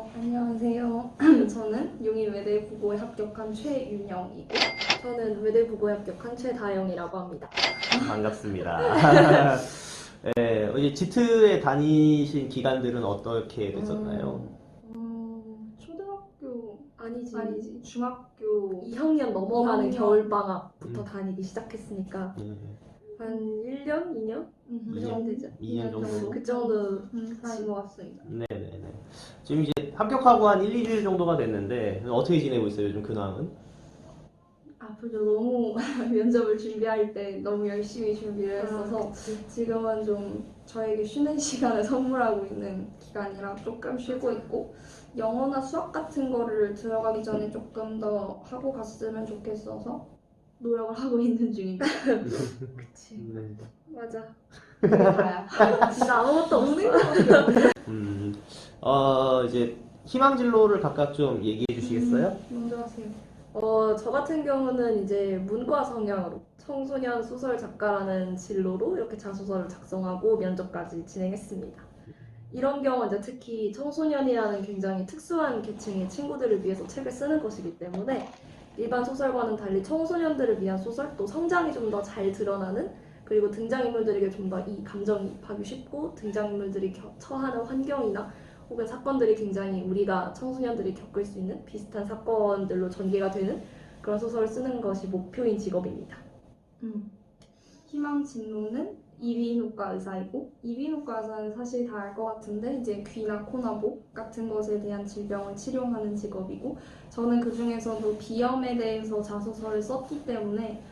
안녕하세요. 저는 용인 외대부고에 합격한 최윤영이고 저는 외대부고에 합격한 최다영이라고 합니다. 반갑습니다. 네, 이제 지트에 다니신 기간들은 어떻게 됐었나요? 초등학교 아니지. 중학교 2학년 넘어가는 2학년. 겨울방학부터 다니기 시작했으니까 네, 한 1년? 2년? 그 정도 되죠? 2년 정도? 그 정도 사이. 지것 같습니다. 네네네. 지금 이제 합격하고 한 1, 2일 정도가 됐는데 어떻게 지내고 있어요, 요즘 근황은? 앞으로 너무 면접을 준비할 때 너무 열심히 준비를 했어서 지금은 좀 저에게 쉬는 시간을 선물하고 있는 기간이라 조금 쉬고 있고 영어나 수학 같은 거를 들어가기 전에 조금 더 하고 갔으면 좋겠어서 노력을 하고 있는 중입니다. 그치. 네. 맞아. 그게 다야. 진짜 아무것도 없어. 이제 희망 진로를 각각 좀 얘기해 주시겠어요? 먼저 하세요. 저 같은 경우는 이제 문과 성향으로 청소년 소설 작가라는 진로로 이렇게 자소서를 작성하고 면접까지 진행했습니다. 이런 경우 이제 특히 청소년이라는 굉장히 특수한 계층의 친구들을 위해서 책을 쓰는 것이기 때문에 일반 소설과는 달리 청소년들을 위한 소설, 또 성장이 좀 더 잘 드러나는 그리고 등장인물들에게 좀 더 이 감정이입하기 쉽고 등장인물들이 처하는 환경이나 혹은 사건들이 굉장히 우리가 청소년들이 겪을 수 있는 비슷한 사건들로 전개가 되는 그런 소설을 쓰는 것이 목표인 직업입니다. 희망 진로는 이비인후과 의사이고 이비인후과 의사는 사실 다 알 것 같은데 이제 귀나 코나 목 같은 것에 대한 질병을 치료하는 직업이고 저는 그 중에서도 비염에 대해서 자소서를 썼기 때문에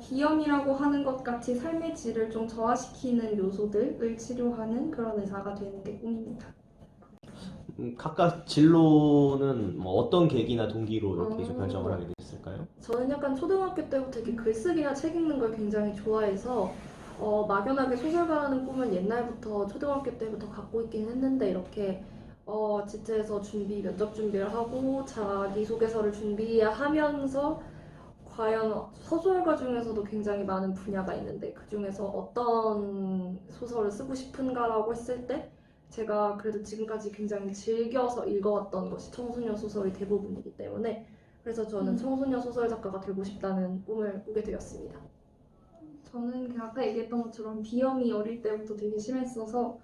비염이라고 하는 것 같이 삶의 질을 좀 저하시키는 요소들을 치료하는 그런 의사가 되는 게 꿈입니다. 각각 진로는 뭐 어떤 계기나 동기로 이렇게 좀 결정을 하게 됐을까요? 저는 약간 초등학교 때부터 이렇게 글쓰기나 책 읽는 걸 굉장히 좋아해서 막연하게 소설가라는 꿈은 옛날부터 초등학교 때부터 갖고 있긴 했는데 이렇게 지트에서 면접 준비를 하고 자기소개서를 준비하면서 과연 소설가 중에서도 굉장히 많은 분야가 있는데 그 중에서 어떤 소설을 쓰고 싶은가라고 했을 때 제가 그래도 지금까지 굉장히 즐겨서 읽어왔던 것이 청소년 소설이 대부분이기 때문에 그래서 저는 청소년 소설 작가가 되고 싶다는 꿈을 꾸게 되었습니다. 저는 아까 얘기했던 것처럼 비염이 어릴 때부터 되게 심했어서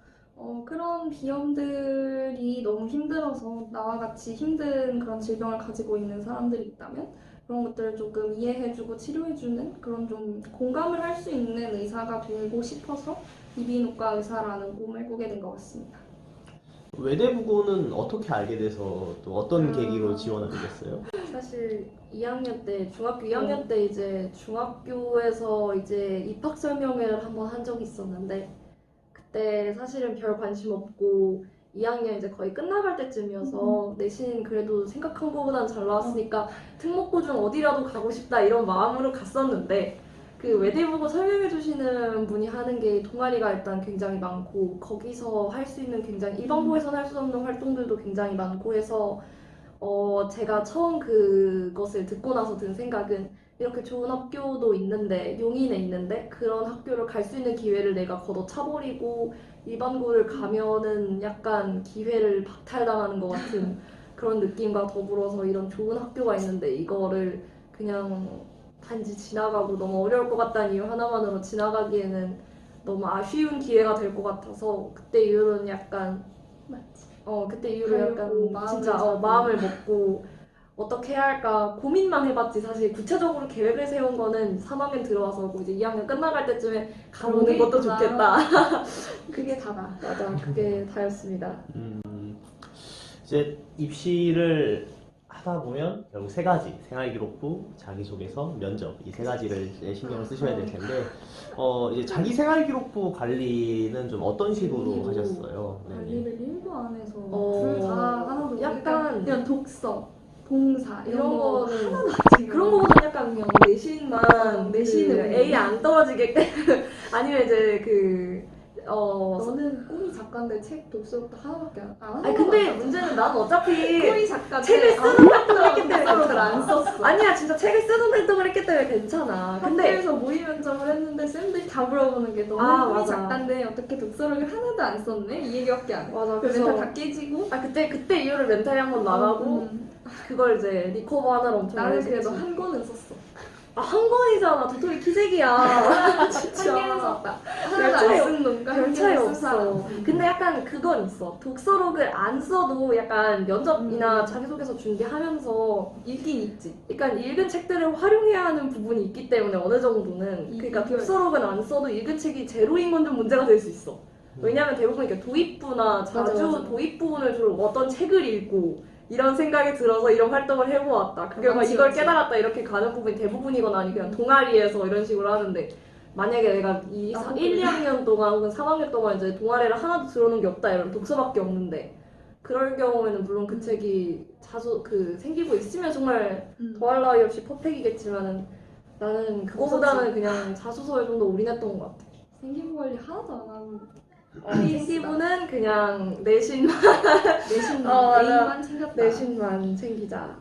그런 비염들이 너무 힘들어서 나와 같이 힘든 그런 질병을 가지고 있는 사람들이 있다면 그런 것들을 조금 이해해주고 치료해주는 그런 좀 공감을 할 수 있는 의사가 되고 싶어서 이비인후과 의사라는 꿈을 꾸게 된 것 같습니다. 외대부고는 어떻게 알게 돼서 또 어떤 계기로 지원하게 됐어요? 사실 2학년 때, 중학교 2학년 때 이제 중학교에서 이제 입학 설명회를 한번 한 적이 있었는데 그때 사실은 별 관심 없고 2학년 이제 거의 끝나갈 때쯤이어서 내신 그래도 생각한 것보단 잘 나왔으니까 특목고 중 어디라도 가고 싶다 이런 마음으로 갔었는데 그 외대부고 설명해 주시는 분이 하는 게 동아리가 일단 굉장히 많고 거기서 할 수 있는 굉장히 일반고에서는 할 수 없는 활동들도 굉장히 많고 해서 제가 처음 그것을 듣고 나서 든 생각은 이렇게 좋은 학교도 있는데 용인에 있는데 그런 학교를 갈 수 있는 기회를 내가 걷어차버리고 일반고를 가면은 약간 기회를 박탈당하는 것 같은 그런 느낌과 더불어서 이런 좋은 학교가 있는데 이거를 그냥 단지 지나가고 너무 어려울 것 같다는 이유 하나만으로 지나가기에는 너무 아쉬운 기회가 될 것 같아서 그때 이후로는 약간 그때 이후로 약간 진짜 마음을 먹고 어떻게 해야 할까 고민만 해봤지 사실 구체적으로 계획을 세운 거는 3학년 들어와서고 이제 2학년 끝나갈 때쯤에 가보는 것도 좋겠다. 그게 다다. 맞아, 그게 다였습니다. 이제 입시를 하다 보면 결국 세 가지 생활기록부, 자기소개서, 면접 이 세 가지를 이제 신경을 쓰셔야 될 텐데 이제 자기 생활기록부 관리는 좀 어떤 식으로 하셨어요? 네. 관리를 1도 안 해서 둘 둘 다 하나도 약간 그냥 독서, 봉사 이런 거는 하나도 그런 거보다 약간 그냥 내신만 내신을 A 안 떨어지게 아니면 이제 그 너는 꿈이 작가인데 책 독서록도 하나밖에 안 하는 아니 근데 문제는 난 어차피 꿈이 작가인데 책을 쓰는 활동을 했기 때문에 독서록을 안 썼어. 아니야 진짜 책을 쓰는 활동을 했기 때문에 괜찮아. 근데 학교에서 모의 면접을 했는데 쌤들이 다 물어보는 게 너는 아, 꿈이 맞아. 작가인데 어떻게 독서록을 하나도 안 썼네? 이 얘기밖에 안 해. 맞아 그래서 그래서 다 깨지고 그때 이후로 멘탈이 한번 나가고 그걸 이제 리커버 하느라 엄청 나는 오래 그래도 썼지. 한 권은 썼어. 한 권이잖아. 도토리 키재기야. 한 개는 썼다. 하나도 차이 안 쓴 놈과 별 한 차이 개는 쓴 없어. 사람. 근데 약간 그건 있어. 독서록을 안 써도 약간 면접이나 자기소개서 준비하면서 읽긴 있지. 약간 읽은 책들을 활용해야 하는 부분이 있기 때문에 어느 정도는 그러니까 이걸- 독서록은 안 써도 읽은 책이 제로인 건 좀 문제가 될 수 있어. 왜냐면 대부분 이렇게 도입부나 자주 맞아. 도입 부분을 주로 어떤 책을 읽고 이런 생각이 들어서 이런 활동을 해보았다. 그게 막 맞지, 이걸 맞지. 깨달았다 이렇게 가는 부분이 대부분이거나 아니 그냥 동아리에서 이런 식으로 하는데 만약에 내가 나도 1, 그래. 2학년 동안 혹은 3학년 동안 이제 동아리를 하나도 들어놓은 게 없다 이런 독서밖에 없는데 그럴 경우에는 물론 그 책이 자주 생기고 있으면 정말 더할 나위 없이 퍼펙이겠지만은 나는 그거보다는 그냥 자소서에 좀 더 올인했던 것 같아. 생기부 관리 하나도 안 하는 생기부는 그냥 내신만 내신만 맞아. A만 챙겼다. 내신만 챙기자.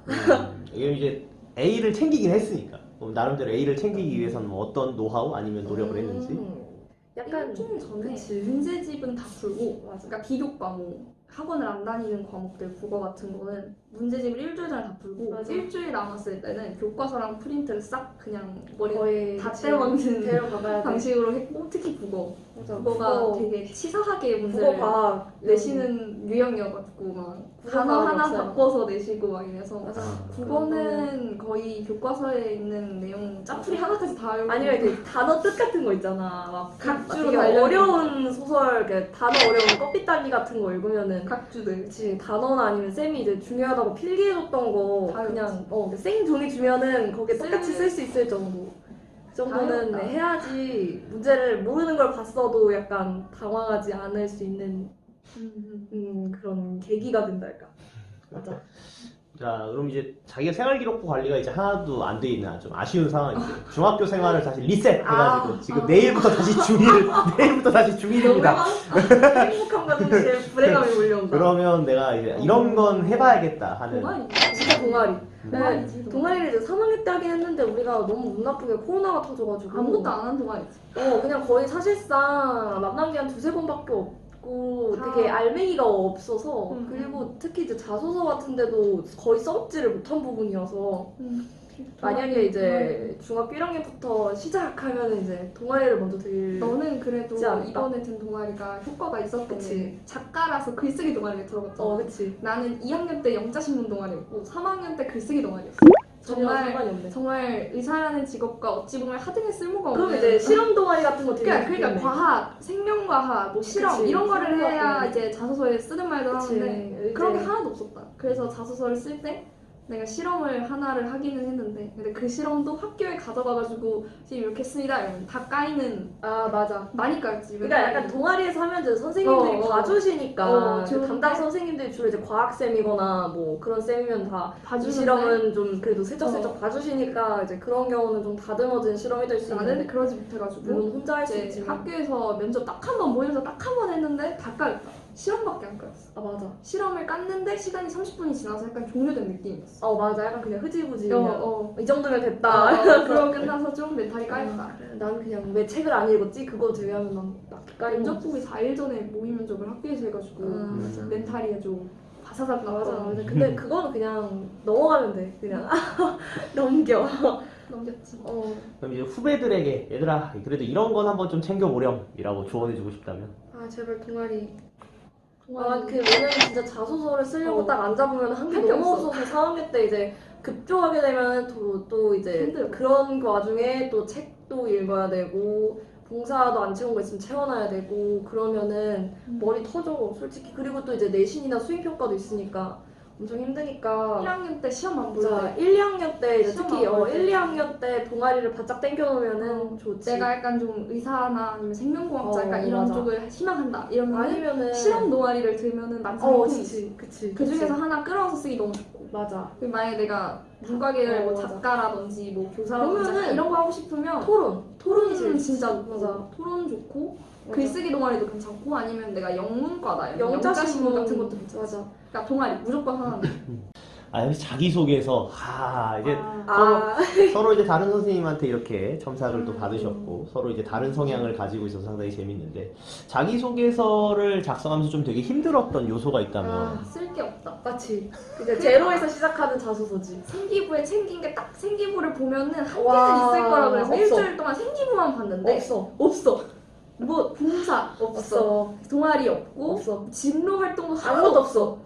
이게 이제 A를 챙기긴 했으니까 나름대로 A를 챙기기 위해서는 뭐 어떤 노하우 아니면 노력을 했는지 약간 일주일 전에 그치. 문제집은 다 풀고 맞아. 그러니까 기교 과목 학원을 안 다니는 과목들 국어 같은 거는 문제집을 일주일 전에 다 풀고 맞아. 일주일 남았을 때는 교과서랑 프린트를 싹 그냥 머리에 거의 다 그치. 떼먹는 데려가봐야 돼. 방식으로 했고 특히 국어 맞아. 국어가 국어, 되게 치사하게 국어 문제를 과학 내시는 유형이어가지고 막 국어 단어 과학이 하나 없어요. 바꿔서 내시고 막 이래서 맞아. 국어는 거의 교과서에 있는 내용 짜투리 하나까지 다 알고 아니면 그 단어 뜻 같은 거 있잖아. 막 각주로 되게 달려있는 어려운 소설, 단어 어려운 껍데기 같은 거 읽으면은 각주들 그치 단어나 아니면 쌤이 이제 중요하다고 필기해줬던 거 다 그냥 생 종이 주면은 거기에 똑같이 쓸 수 있을 정도. 그 정도는 다 해야지 문제를 모르는 걸 봤어도 약간 당황하지 않을 수 있는 그런 계기가 된달까. 맞아. 자, 그럼 이제 자기가 생활기록부 관리가 이제 하나도 안 돼 있는 좀 아쉬운 상황인데 중학교 생활을 다시 리셋해가지고 지금 내일부터 다시 내일부터 다시 중1입니다. 행복함과 동시에 불행함이 몰려온다. 그러면 내가 이제 이런 건 해봐야겠다 하는 동아리 진짜 동아리. 동아리지 동아리를 이제 3학년 때 하긴 했는데 우리가 너무 운 나쁘게 코로나가 터져가지고 아무것도 안 한 동아리지 그냥 거의 사실상 만난 게 한 두세 번밖에 없고 다- 되게 알맹이가 없어서 음. 그리고 특히 이제 자소서 같은 데도 거의 써먹지를 못한 부분이어서 만약에 이제 중학교 1학년부터 시작하면 이제 동아리를 먼저 들 너는 그래도 있지 않을까? 이번에 든 동아리가 효과가 있었던 그치. 게 작가라서 글쓰기 동아리에 들어갔잖아 그치 나는 2학년 때 영자신문 동아리였고 3학년 때 글쓰기 동아리였어 전혀 정말 상관이 없네. 정말 의사라는 직업과 어찌 보면 하등의 쓸모가 그럼 없는 이제 실험 동아리 같은 거 되게 그러니까 좋겠네. 과학, 생명과학, 뭐 실험 그치, 이런 거를 실험 해야 과학. 이제 자소서에 쓰는 말도 그치. 하는데 이제 그런 게 하나도 없었다. 그래서 자소서를 쓸 때 내가 실험을 하나를 하기는 했는데 근데 그 실험도 학교에 가져가가지고 지금 이렇게 했습니다 이러면 다 까이는 맞아. 많이 까였지. 그러니까 약간 동아리에서 하면 이제 선생님들이 봐주시니까 그 좋은데? 담당 선생님들이 주로 이제 과학쌤이거나 뭐 그런 쌤이면 다 이 봐주는데 실험은 좀 그래도 슬쩍슬쩍 봐주시니까 이제 그런 경우는 좀 다듬어진 실험이 될 수 나는 있는데 그러지 못해가지고 물론 혼자 할 수 이제 있지만 학교에서 면접 딱 한 번 모의면서 딱 한 번 했는데 다 까였다. 실험밖에 안 까였어. 맞아. 실험을 깠는데 시간이 30분이 지나서 약간 종료된 느낌이었어. 맞아. 약간 그냥 흐지부지 그냥 어. 이 정도면 됐다. 그러고 끝나서 좀 멘탈이 까였다. 그래, 나는 그냥 왜 책을 안 읽었지? 그거 제외하면 난 딱히 까인 거 없어. 면접국이 4일 전에 모의 면접을 학교에서 해가지고 맞아. 멘탈이 좀 바사삭 맞아. 나왔잖아. 근데 그거는 그냥 넘어가면 돼. 그냥 넘겨. 넘겼지. 그럼 이제 후배들에게 얘들아 그래도 이런 건 한번 좀 챙겨보렴이라고 조언해주고 싶다면 제발 동아리. 동아리. 왜냐면 진짜 자소서를 쓰려고 딱 앉아보면 한 게 할게 너무 없어. 없어서 4학년 때 이제 급조하게 되면 또 이제 힘들어. 그런 거 와중에 또 책도 읽어야 되고 봉사도 안 채운 거 있으면 채워놔야 되고 그러면은 머리 터져 솔직히. 그리고 또 이제 내신이나 수행평가도 있으니까 엄청 힘드니까 1학년 때 시험 안 자, 볼래. 1, 2학년 때 이제 시험 특히 안 볼 때. 1, 2학년 때 동아리를 바짝 당겨놓으면은 좋지. 내가 약간 좀 의사나 아니면 생명공학자 약간 이런 맞아. 쪽을 희망한다. 이러면 아니면은 실험 동아리를 들면은 난상품이지. 그치. 그 중에서 하나 끌어와서 쓰기 너무 좋고. 맞아. 그리고 만약에 내가 문과계를 뭐 맞아. 작가라든지 뭐 교사라든지 그러면은 약간 이런 거 하고 싶으면 토론이 제일 진짜 좋지. 좋고 토론 좋고 글쓰기 동아리도 괜찮고 아니면 내가 영문과다. 영자신문 같은 것도 괜찮아. 맞아. 그러니까 동아리 무조건 하나는. 여기 자기소개서, 이제 아, 서로 이제 다른 선생님한테 이렇게 첨삭을 또 받으셨고, 서로 이제 다른 성향을 가지고 있어서 상당히 재밌는데, 자기소개서를 작성하면서 좀 되게 힘들었던 요소가 있다면, 쓸 게 없다. 마치 이제 제로에서 시작하는 자소서지. 생기부에 챙긴 게 딱 생기부를 보면은 한 개는 와, 있을 거라 그래서 없어. 일주일 동안 생기부만 봤는데 없어. 뭐 봉사 없어. 동아리 없고 없어. 진로 활동도 아무것도 하나도 없어.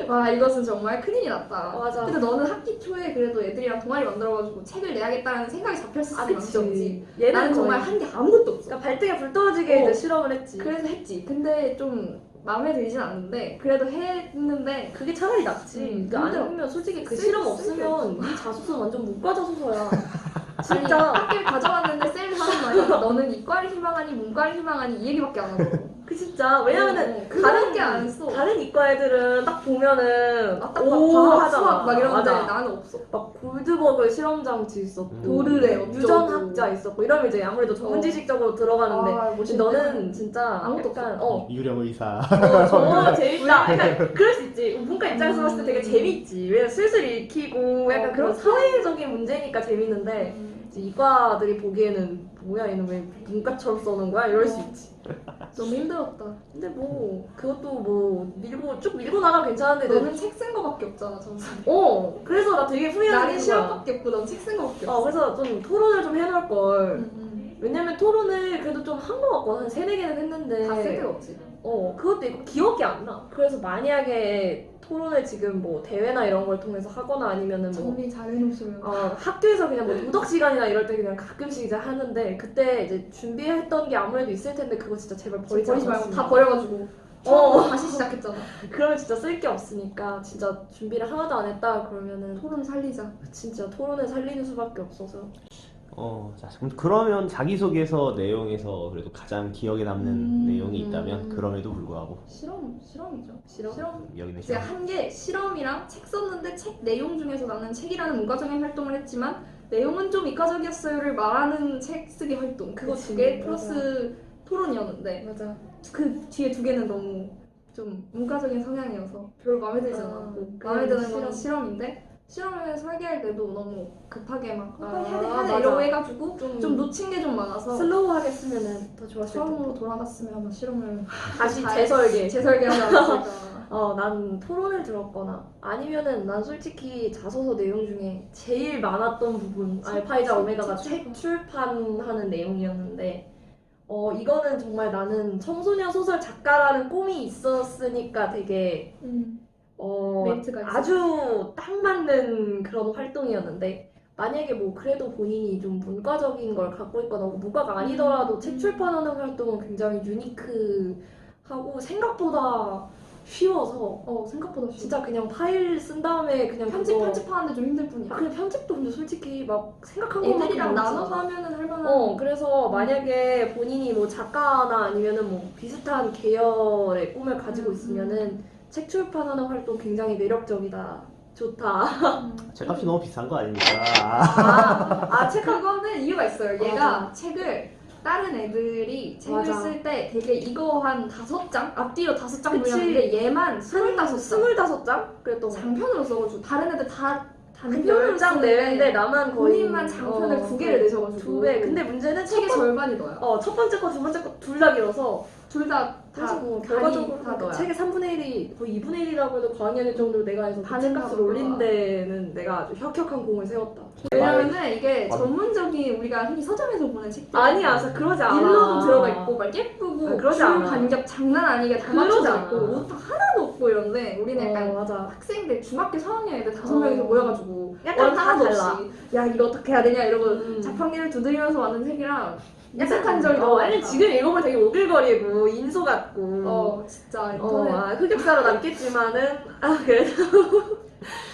와 이것은 정말 큰일이 났다. 맞아. 근데 너는 학기 초에 그래도 애들이랑 동아리 만들어가지고 책을 내야겠다는 생각이 잡혔을 망정이지. 얘는 나는 정말 한 게 아무것도 없어. 그러니까 발등에 불 떨어지게 어. 이제 실험을 했지. 그래서 했지. 근데 좀 마음에 들진 않는데 그래도 했는데 그게 차라리 낫지. 그 힘들어. 아니면 솔직히 그 쓸- 실험 쓸 게 없으면 네 자소서 완전 문과 자소서야. 진짜 진짜. 학교에 가져왔는데 쌤이 하는 말이 너는 이과를 희망하니 문과를 희망하니 이 얘기밖에 안 하고. 그 진짜 왜냐면은 다른 게 안 써. 다른 이과 애들은 딱 보면은 딱 오 과학, 하잖아. 수학 막 이러는데 맞아. 나는 없어. 막 골드버그 실험 장치 있었고 도르래 어쩌고. 유전학자 있었고 이러면 이제 아무래도 전문 지식적으로 들어가는데 아, 근데 너는 진짜 아무것도 약간 유령 의사. 정말 재밌다. 약간 그럴 수 있지. 문과 입장에서 봤을 때 되게 재밌지. 왜냐면 슬슬 읽히고 약간 그런 그렇지. 사회적인 문제니까 재밌는데 이제 이과들이 보기에는 뭐야 얘는 왜 문과처럼 써는 거야 이럴 수 있지. 너무 힘들었다. 근데 뭐 그것도 뭐 쭉 밀고 나가면 괜찮은데 이제 너는 책 쓴 거밖에 없잖아 전체. 그래서 나 되게 후회하는 나는 거야. 시험밖에 없고 넌 책 쓴 거밖에 없어. 그래서 좀 토론을 좀 해놓을 걸. 음. 왜냐면 토론을 그래도 좀 한 거 같고 한 3-4개는 했는데 다 쓸 데가 없지. 그것도 있고 기억이 안 나. 그래서 만약에 토론을 지금 뭐 대회나 이런 걸 통해서 하거나 아니면은 뭐 정리 잘 해놓으시면. 학교에서 그냥 뭐 도덕 시간이나 이럴 때 그냥 가끔씩 이제 하는데 그때 이제 준비했던 게 아무래도 있을 텐데 그거 진짜 제발 버리지 버리지 말고 않았으면. 다 버려가지고 다시 시작했잖아. 그러면 진짜 쓸 게 없으니까 진짜 준비를 하나도 안 했다 그러면은 토론 살리자. 진짜 토론을 살리는 수밖에 없어서. 자, 그러면 자기소개서 내용에서 그래도 가장 기억에 남는 내용이 있다면 그럼에도 불구하고 실험이죠. 실험? 여기는 제가 실험. 한 게 실험이랑 책 썼는데 책 내용 중에서 나는 책이라는 문과적인 활동을 했지만 내용은 좀 이과적이었어요를 말하는 책 쓰기 활동 그거 그치, 2개 맞아. 플러스 토론이었는데 맞아. 그 뒤에 2개는 너무 좀 문과적인 성향이어서 별로 마음에 들지 아, 않았고 그냥 마음에 드는 실험. 건 실험인데 실험을 설계할 때도 너무 급하게 막 빨리 해야 돼 맞아. 이러고 해가지고 좀 좀 놓친 게 좀 많아서 슬로우하게 쓰면은 더 좋았을 텐데. 처음으로 돌아갔으면 아마 실험을 다시 잘- 재설계. 재설계하지 않았을까. 난 토론을 들었거나 아니면은 난 솔직히 자소서 내용 중에 제일 많았던 부분 알파이자 오메가가 책 출판하는 내용이었는데 이거는 정말 나는 청소년 소설 작가라는 꿈이 있었으니까 되게 메리트가 있어. 아주 딱 맞는 그런 활동이었는데 만약에 뭐 그래도 본인이 좀 문과적인 걸 갖고 있거나 뭐 문과가 아니더라도 책 출판하는 활동은 굉장히 유니크하고 생각보다 쉬워서 생각보다 진짜 그냥 파일 쓴 다음에 그냥 편집하는데 좀 힘들 뿐이야. 그냥 편집도 근데 솔직히 막 생각한 것만큼 애들이랑 많지 나눠서 않아. 하면은 할만한. 그래서 만약에 본인이 뭐 작가나 아니면은 뭐 비슷한 계열의 꿈을 가지고 있으면은 책 출판하는 활동 굉장히 매력적이다. 좋다. 책값이 너무 비싼 거 아닙니까? 책 그거는 이유가 있어요. 얘가 책을 다른 애들이 책을 맞아. 쓸 때 되게 이거 한 5장? 앞뒤로 5장 그치. 분량인데 얘만 25장 25장? 그랬던 거. 장편으로 써가지고 다른 애들 다 한 단편으로 10장 내는데 나만 거의 본인만 장편을 2개를 내셔가지고 2배. 근데 문제는 책의 절반이 너야. 첫 번째 거, 두 번째 거 둘 다 길어서 둘 다 그래서 뭐 반이 결과적으로 다 그 너야. 책의 3분의 1이 거의 2분의 1이라고 해도 과언이 아닐 정도로 내가 해서 반은 책값을 다 올린 너야. 데는 내가 아주 혁혁한 공을 세웠다. 왜냐면은 이게 아. 전문적인 우리가 흔히 서점에서 보는 책들 아니야, 진짜 그러지 않아. 일로도 들어가 있고 막 예쁘고 그러지 줄 않아. 간격 장난 아니게 다 그러지 맞춰져 않아. 있고 옷 하나도 없고 이런데 우리는 약간 맞아. 학생들 중학교 4학년 애들 5명이서 모여가지고 약간 원 하나도 달라. 없이 야 이거 어떻게 해야 되냐 이러고 음. 자판기를 두드리면서 만든 책이랑 약간 적이 너무 아니 많다. 지금 읽어보면 되게 오글거리고 인소 같고 진짜 인터넷 흑역사로 남겠지만은 그래도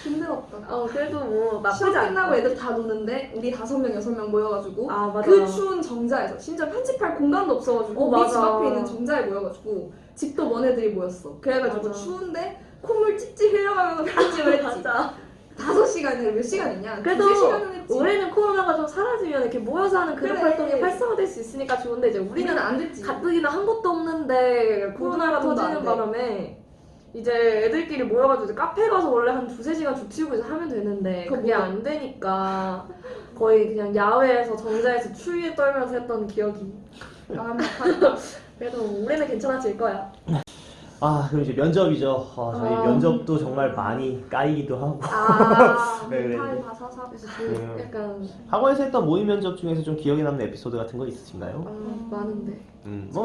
힘들었다. 그래도 뭐 나쁘지 시험 않아. 끝나고 애들 다 노는데 우리 5명 6명 모여가지고 맞아. 그 추운 정자에서 심지어 편집할 공간도 없어가지고 우리 맞아. 집 앞에 있는 정자에 모여가지고 집도 먼 애들이 모였어. 그래가지고 맞아. 추운데 콧물 찝찝 흘려가면서 편집을 했지. 맞아. 5시간을 몇 시간이냐? 그래도 2시간은 했지. 올해는 코로나가 좀 사라지면 이렇게 모여서 하는 그룹 그래. 활동이 활성화될 수 있으니까 좋은데 이제 우리는 우리는 안 됐지. 가뜩이나 한 곳도 없는데 코로나가 공동활동도 안 터지는 돼. 바람에 이제 애들끼리 모여가지고 이제 카페 가서 원래 한 2-3시간 죽치고 이제 하면 되는데 그거 그게 뭐야? 안 되니까 거의 그냥 야외에서 정자에서 추위에 떨면서 했던 기억이. 완벽하다. 그래도 올해는 괜찮아질 거야. 그럼 이제 면접이죠. 저희 아. 면접도 정말 많이 까이기도 하고 네, 네. 멘탈 바사사. 그래서 좀 네. 약간 학원에서 했던 모의 면접 중에서 좀 기억에 남는 에피소드 같은 거 있으신가요? 많은데.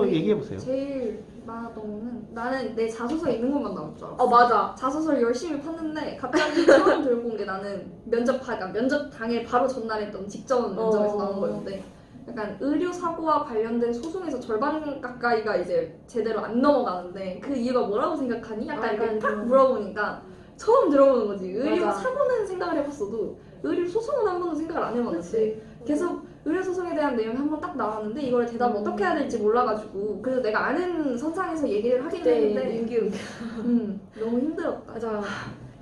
얘기해 보세요. 제일 많았던 거는 나는 내 자소서 있는 것만 나올 줄 알았어. 맞아. 자소서를 열심히 팠는데 갑자기 처음 들고 온 게 나는 그러니까 면접 당일 바로 전날 했던 직전 면접에서 나온 거였는데 약간 의료 사고와 관련된 소송에서 절반 가까이가 이제 제대로 안 넘어가는데 그 이유가 뭐라고 생각하니? 약간 이렇게 딱 물어보니까 처음 들어보는 거지. 의료 맞아. 사고는 생각을 해봤어도 의료 소송은 한 번도 생각을 안 해봤는데 그치. 계속 의료소송에 대한 내용이 한 번 딱 나왔는데 이걸 대답을 어떻게 해야 될지 몰라가지고 그래서 내가 아는 선상에서 얘기를 하긴 그때 했는데 임기응기. 너무 힘들었다. 맞아.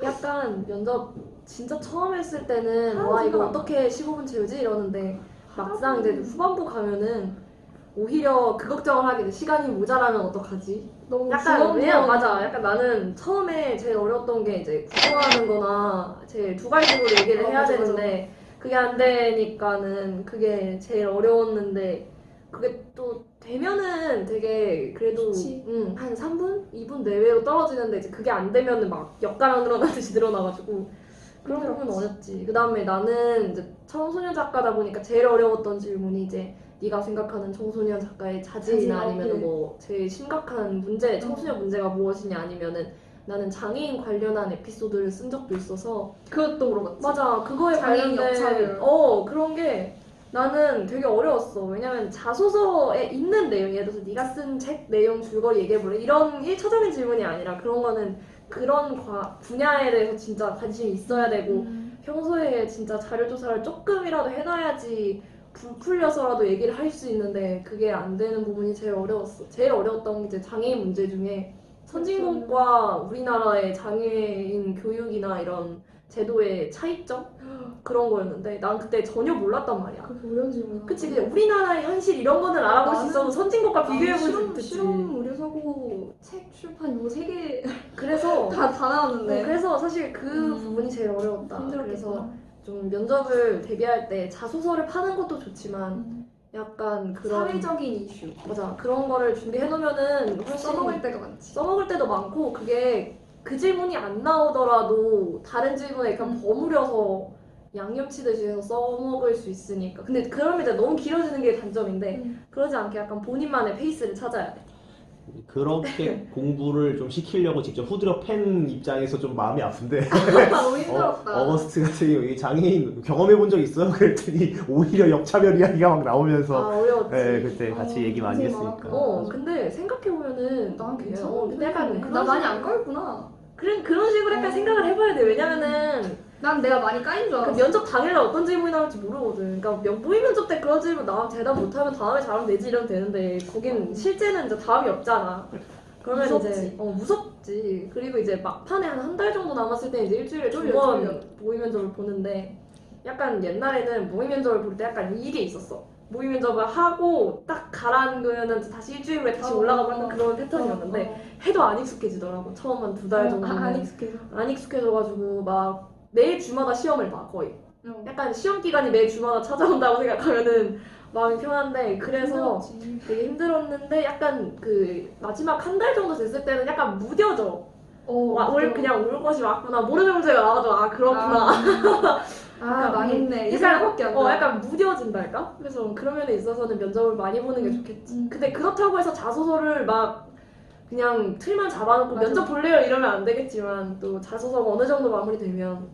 약간 면접 진짜 처음 했을 때는 하나도 와 생각 이거 안 나. 어떻게 15분 채우지 이러는데 막상 이제 후반부 가면은 오히려 그 걱정을 하게 돼. 시간이 모자라면 어떡하지? 너무 약간 왜냐면 부엉부엉. 맞아. 약간 나는 처음에 제일 어려웠던 게 이제 구조하는 거나 제일 두 가지로 얘기를 해야 맞아, 되는데 그게 안 되니까는 그게 제일 어려웠는데 그게 또 되면은 되게 그래도 좋지. 한 3분? 2분 내외로 떨어지는데 이제 그게 안 되면은 막 엿가랑 늘어나듯이 늘어나가지고 그런 부분은 힘들었지. 어렵지. 그 다음에 나는 이제 청소년 작가다 보니까 제일 어려웠던 질문이 이제 네가 생각하는 청소년 작가의 자질이나 자질 아니면 어필. 뭐 제일 심각한 문제, 청소년 문제가 무엇이냐 아니면은 나는 장애인 관련한 에피소드를 쓴 적도 있어서 그것도 물어봤지. 맞아 그거에 장애인 관련된 역사를. 그런 게 나는 되게 어려웠어. 왜냐면 자소서에 있는 내용, 예를 들어서 네가 쓴 책 내용 줄거리 얘기해볼래? 이런 1차적인 질문이 아니라 그런 거는 그런 분야에 대해서 진짜 관심이 있어야 되고 평소에 진짜 자료 조사를 조금이라도 해놔야지 부풀려서라도 얘기를 할 수 있는데 그게 안 되는 부분이 제일 어려웠어. 제일 어려웠던 게 이제 장애인 문제 중에 선진국과 우리나라의 장애인 교육이나 이런 제도의 차이점? 그런 거였는데 난 그때 전혀 몰랐단 말이야. 그렇게 어려운 질문. 그치 그냥 우리나라의 현실 이런 거는 알아볼 수 있어도 선진국과 비교해볼 수 있지. 실험 의료사고 책 출판 요 3개 그래서 다 나왔는데 그래서 사실 그 부분이 제일 어려웠다. 그래서 힘들었겠구나. 좀 면접을 대비할 때 자소서를 파는 것도 좋지만 약간 그런 사회적인 이슈 맞아 그런 거를 준비해 놓으면은 훨씬 써먹을 때가 많지. 써먹을 때도 많고 그게 그 질문이 안 나오더라도 다른 질문에 약간 버무려서 양념치듯이 해서 써먹을 수 있으니까 근데 그러면 이제 너무 길어지는 게 단점인데 그러지 않게 약간 본인만의 페이스를 찾아야 돼. 그렇게 공부를 좀 시키려고 직접 후드려 팬 입장에서 좀 마음이 아픈데 너무 힘들었다. 어거스트 같은 경우 장애인 경험해 본 적 있어요? 그랬더니 오히려 역차별 이야기가 막 나오면서 어려웠지. 그때 같이 얘기 많이 고생 했으니까. 많았구나. 근데 생각해보면은 난 괜찮아. 근데 약간 나 그런 많이 식으로- 안 까였구나. 그런 식으로 약간 생각을 해봐야 돼. 왜냐면은 난 내가 많이 까인 줄 그 알았어. 면접 당일날 어떤 질문이 나올지 모르거든. 그러니까 모의 면접 때 그런 질문 나와 대답 못하면 다음에 잘하면 되지 이러면 되는데 거긴 실제는 이제 다음이 없잖아. 그러면 무섭지. 이제 무섭지. 그리고 이제 막판에 한 달 정도 남았을 때 이제 일주일에 쫄려, 2번 모의 면접을 보는데 약간 옛날에는 모의 면접을 볼 때 약간 이게 있었어. 모의 면접을 하고 딱 가라앉으면 다시 일주일 후에 다시 올라가고 약간 그런 패턴이었는데 해도 안 익숙해지더라고. 처음 한 2달 정도는. 안 익숙해서. 안 익숙해져가지고 막 매 주마다 시험을 봐 거의. 약간 시험 기간이 매 주마다 찾아온다고 생각하면은 마음이 편한데 그래서 힘들었지. 되게 힘들었는데 약간 그 마지막 한 달 정도 됐을 때는 약간 무뎌져. 그냥 올 것이 맞구나. 모르는 문제가 나와도 그렇구나. 망했네. 이 약간, 생각밖에 안 나. 약간 무뎌진달까? 그래서 그런 면에 있어서는 면접을 많이 보는 게 좋겠지. 근데 그렇다고 해서 자소서를 막 그냥 틀만 잡아놓고 맞아. 면접 볼래요 이러면 안 되겠지만 또 자소서가 어느 정도 마무리되면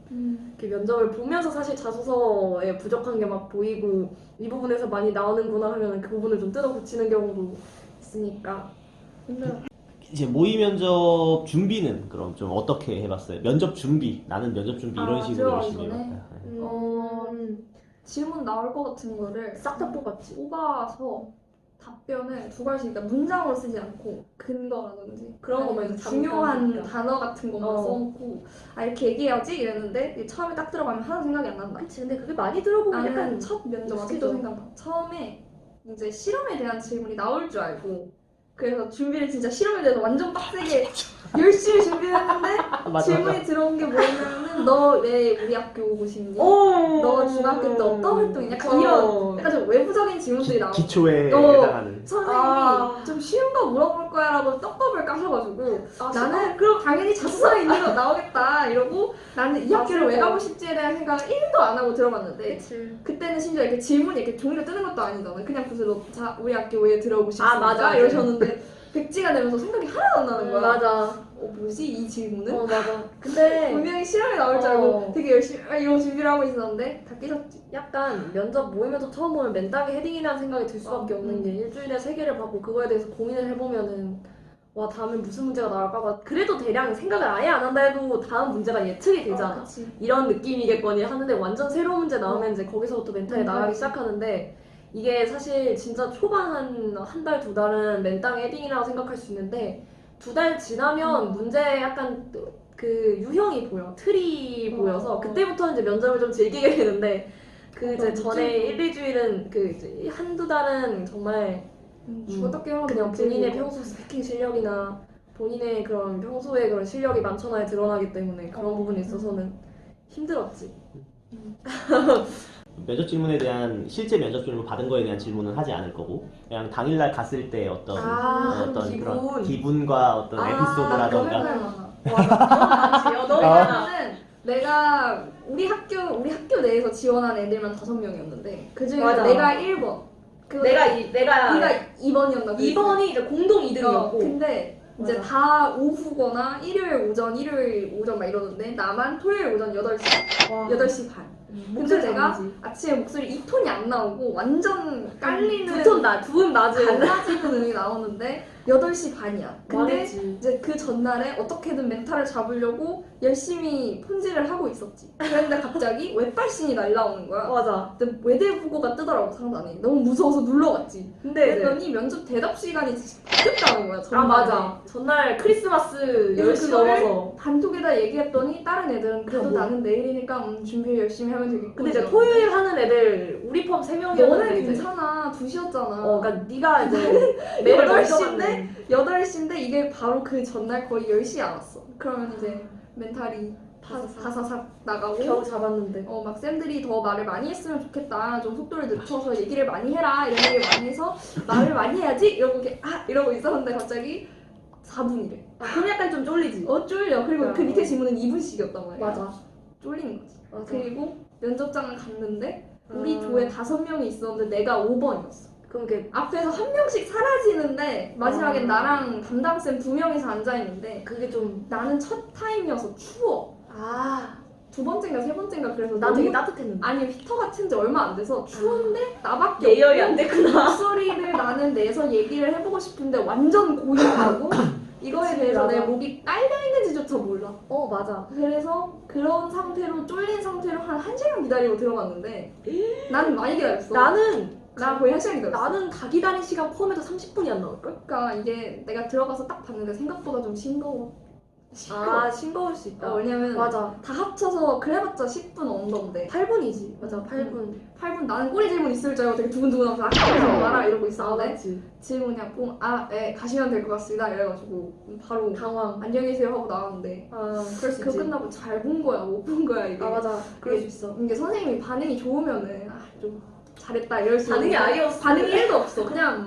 이렇게 면접을 보면서 사실 자소서에 부족한 게 막 보이고 이 부분에서 많이 나오는구나 하면 그 부분을 좀 뜯어 고치는 경우도 있으니까 힘들어. 이제 모의 면접 준비는 그럼 좀 어떻게 해봤어요? 면접 준비, 나는 면접 준비 이런 식으로 들어가기 열심히 전에? 해봤다. 질문 나올 것 같은 거를 싹 다 뽑았지. 뽑아서 답변을 두 가지, 그러니까 문장으로 쓰지 않고 근거라든지 그런 거만 아니면 이제 중요한 잠깐 단어 같은 것만 어. 써놓고 이렇게 얘기해야지 이랬는데 이게 처음에 딱 들어가면 하나도 생각이 안 난다. 그치, 근데 그게 많이 들어보면 나는 약간 첫 면접 웃기죠. 아직도 생각나. 처음에 이제 실험에 대한 질문이 나올 줄 알고 그래서 준비를 진짜 실험에 대해서 완전 빡세게 열심히 준비했는데 질문이 들어온 게 뭐냐면은 너 왜 우리 학교 오고 싶니? 너 중학교 때 어떤 활동했냐? 약간 이런 약간 좀 외부적인 질문들이 나오고 기초에 어. 해당하는. 선생님이 좀 쉬운 거 물어볼 거야 라고 떡밥을 까셔가지고 아, 나는 그럼 당연히 자소서에 있는 거 나오겠다 이러고 나는 이 학교를 왜 가고 싶지에 대한 생각을 1도 안 하고 들어봤는데 그치. 그때는 심지어 이렇게 질문이 이렇게 종이로 뜨는 것도 아니잖아. 그냥 구슬로 자 우리 학교 왜 들어오고 싶습니까? 맞아. 이러셨는데 백지가 되면서 생각이 하나도 안 나는 거야. 맞아. 뭐지 이 질문은? 맞아. 근데 분명히 실험에 나올 줄 알고 어. 되게 열심히 이런 준비를 하고 있었는데 다 깨졌지. 약간 면접 모의면접 처음 보면 맨땅에 헤딩이라는 생각이 들 수밖에 없는 게 일주일에 3개를 받고 그거에 대해서 고민을 해보면은 와 다음에 무슨 문제가 나올까봐 그래도 대략 생각을 아예 안 한다 해도 다음 문제가 예측이 되잖아. 그치. 이런 느낌이겠거니 하는데 완전 새로운 문제 나오면 이제 거기서부터 멘탈이 나가기 시작하는데 이게 사실 진짜 초반 한 달, 2달은 맨땅에 헤딩이라고 생각할 수 있는데 2달 지나면 문제 약간 그 유형이 보여. 틀이 보여서 그때부터 이제 면접을 좀 즐기게 되는데 그 이제 전에 1, 2주일은 그 이제 한두 달은 정말 죽었다 깨어나 그냥 본인의 평소 스피킹 실력이나 본인의 그런 평소의 그런 실력이 만천하에 드러나기 때문에 그런 부분에 있어서는 힘들었지. 면접 질문에 대한 실제 면접 질문 받은 거에 대한 질문은 하지 않을 거고 그냥 당일날 갔을 때 어떤 어떤 기분. 그런 기분과 어떤 에피소드라던가 너무 아. 왜냐면은 내가 우리 학교 내에서 지원한 애들만 5명이었는데 그 중에 맞아. 내가 1번 내가 네가 2번이었나? 2번이 이제 공동 2등이었고 근데 이제 맞아. 다 오후거나 일요일 오전 막 이러는데 나만 토요일 오전 8시 8시 반. 근데 내가 아침에 목소리 2톤이 안 나오고 완전 깔리는 2톤 낮은 갈라지는 음이 나오는데 8시 반이야. 근데 말했지. 이제 그 전날에 어떻게든 멘탈을 잡으려고 열심히 폰지를 하고 있었지. 그런데 갑자기 웹발신이 날라오는 거야. 맞아. 근데 외대국어가 뜨더라고 상단에. 너무 무서워서 눌러갔지. 근데 이제 그랬더니 면접 대답 시간이 바뀌었다는 거야. 아 전날에. 맞아. 전날 크리스마스 그래서 10시 그거를 넘어서. 단톡에다 얘기했더니 다른 애들은 그래도 뭐. 나는 내일이니까 준비 열심히 하면 되겠고. 근데 이제 토요일 하는 애들 우리 펌 3명이었는데 너는 괜찮아. 2시였잖아. 그러니까 네가 이제 매일 8시인데 8시인데 이게 바로 그 전날 거의 10시에 안 왔어. 그러면 이제 멘탈이 다사삭 나가고 겨우 잡았는데. 막 쌤들이 더 말을 많이 했으면 좋겠다. 좀 속도를 늦춰서 얘기를 많이 해라. 이런 얘기를 많이 해서 말을 많이 해야지. 이러고 이렇게 이러고 있었는데 갑자기 4분이래. 그럼 약간 좀 쫄리지. 쫄려. 그리고 야. 그 밑에 질문은 2분씩이었단 말이야. 맞아. 쫄리는 거지. 맞아. 그리고 면접장을 갔는데 우리 아. 조에 5명이 있었는데 내가 5번이었어. 그럼 이게 앞에서 한 명씩 사라지는데 마지막엔 나랑 담당쌤 2명이서 앉아있는데 그게 좀 나는 첫 타임이어서 추워. 두 번째인가 세 번째인가 그래서 난 되게 너무- 따뜻했는데. 아니 히터가 튼 지 얼마 안 돼서 추운데 나밖에 예열이 없고 안 됐구나. 목소리를 나는 내서 얘기를 해보고 싶은데 완전 고요하고 이거에 그치, 대해서 맞아. 내 목이 깔려있는지조차 몰라. 맞아. 그래서 그런 상태로 쫄린 상태로 한 1시간 기다리고 들어갔는데 나는 많이 기다렸어. 나 거의 1시간 기다렸어. 나는 다 기다린 시간 포함해도 30분이 안 나올걸? 그러니까 이게 내가 들어가서 딱 봤는데 생각보다 좀 싱거워. 싱거울 수 있다. 왜냐면 맞아. 다 합쳐서 그래봤자 10분 언더인데 8분이지. 맞아, 8분. 8분 나는 꼬리 질문 있을 줄 알고 되게 두근두근하면서 아까워서 말아 이러고 있었는데 맞지. 질문 그냥 가시면 될 것 같습니다 이래가지고 바로 당황. 안녕히 계세요 하고 나왔는데 그럴 수 그거 있지. 끝나고 잘 본 거야 못 본 거야 이게 맞아. 그럴 수 이게- 있어. 이게 선생님이 반응이 좋으면은 좀 잘했다 이럴 수 반응이 있는데 아예 없어. 반응이 1도 없어 그냥